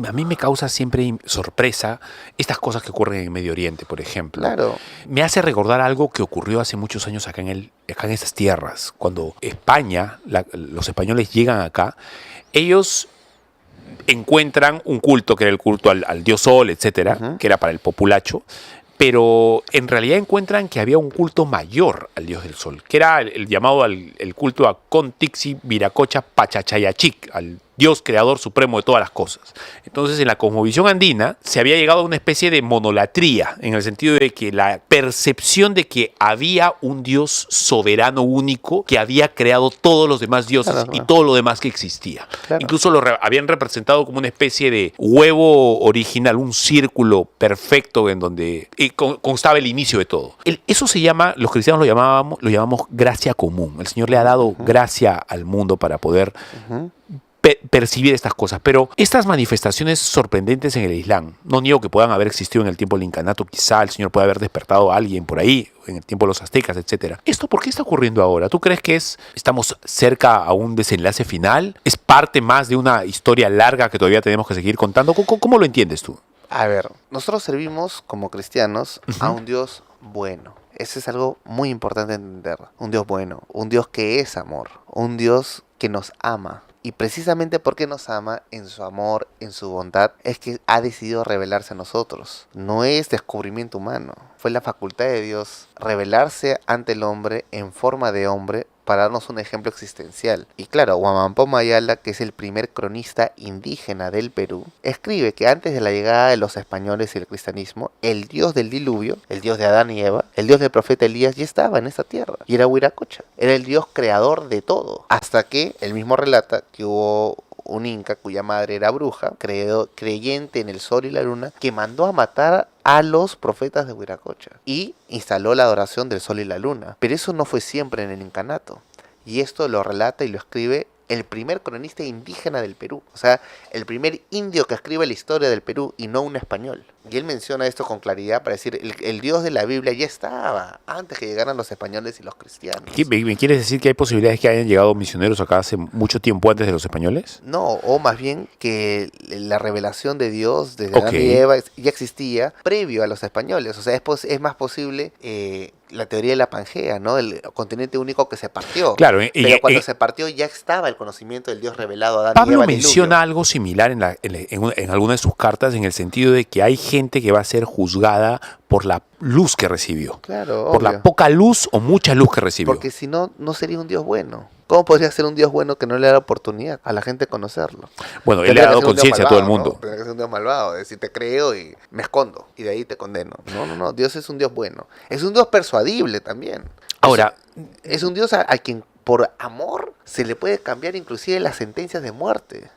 a mí me causa siempre sorpresa estas cosas que ocurren en Medio Oriente, por ejemplo. Claro. Me hace recordar algo que ocurrió hace muchos años acá en estas tierras. Cuando España, los españoles llegan acá, ellos encuentran un culto que era el culto al dios Sol, etcétera, que era para el populacho, pero en realidad encuentran que había un culto mayor al dios del sol, que era el llamado el culto a Contixi Viracocha Pachachayachic, al Dios creador supremo de todas las cosas. Entonces, en la cosmovisión andina se había llegado a una especie de monolatría, en el sentido de que la percepción de que había un Dios soberano único que había creado todos los demás dioses y todo lo demás que existía. Claro. Incluso habían representado como una especie de huevo original, un círculo perfecto en donde constaba el inicio de todo. Eso se llama, los cristianos lo llamamos gracia común. El Señor le ha dado gracia al mundo para poder percibir estas cosas, pero estas manifestaciones sorprendentes en el Islam, no niego que puedan haber existido en el tiempo del incanato, quizá el Señor puede haber despertado a alguien por ahí, en el tiempo de los aztecas, etcétera. ¿Esto por qué está ocurriendo ahora? ¿Tú crees que estamos cerca a un desenlace final? ¿Es parte más de una historia larga que todavía tenemos que seguir contando? ¿Cómo lo entiendes tú? A ver, nosotros servimos como cristianos a un Dios bueno. Eso es algo muy importante entender. Un Dios bueno, un Dios que es amor, un Dios que nos ama. Y precisamente porque nos ama, en su amor, en su bondad, es que ha decidido revelarse a nosotros. No es descubrimiento humano. Fue la facultad de Dios revelarse ante el hombre en forma de hombre para darnos un ejemplo existencial. Y claro, Huamampó Ayala, que es el primer cronista indígena del Perú, escribe que antes de la llegada de los españoles y el cristianismo, el dios del diluvio, el dios de Adán y Eva, el dios del profeta Elías ya estaba en esta tierra. Y era Huiracocha. Era el dios creador de todo. Hasta que, él mismo relata que hubo un inca cuya madre era bruja, creyente en el sol y la luna, que mandó a matar a los profetas de Huiracocha y instaló la adoración del sol y la luna. Pero eso no fue siempre en el incanato. Y esto lo relata y lo escribe el primer cronista indígena del Perú. O sea, el primer indio que escribe la historia del Perú y no un español. Y él menciona esto con claridad para decir, el Dios de la Biblia ya estaba antes que llegaran los españoles y los cristianos. ¿Me quieres decir que hay posibilidades que hayan llegado misioneros acá hace mucho tiempo antes de los españoles? No, o más bien que la revelación de Dios desde Adán y Eva ya existía previo a los españoles. O sea, es más posible la teoría de la Pangea, ¿no? El continente único que se partió. Claro, pero cuando se partió ya estaba el conocimiento del Dios revelado a Adán Pablo y Eva. Pablo menciona algo similar en alguna de sus cartas, en el sentido de que hay gente que va a ser juzgada por la luz que recibió. Claro, por obvio. la poca luz o mucha luz que recibió. Porque si no, no sería un Dios bueno. ¿Cómo podría ser un Dios bueno que no le da la oportunidad a la gente de conocerlo? Bueno, él le ha dado conciencia a todo el mundo. ¿No? Tendría que ser un Dios malvado, decir, te creo y me escondo, y de ahí te condeno. No, Dios es un Dios bueno. Es un Dios persuadible también. Ahora, es un Dios a quien por amor se le puede cambiar inclusive las sentencias de muerte.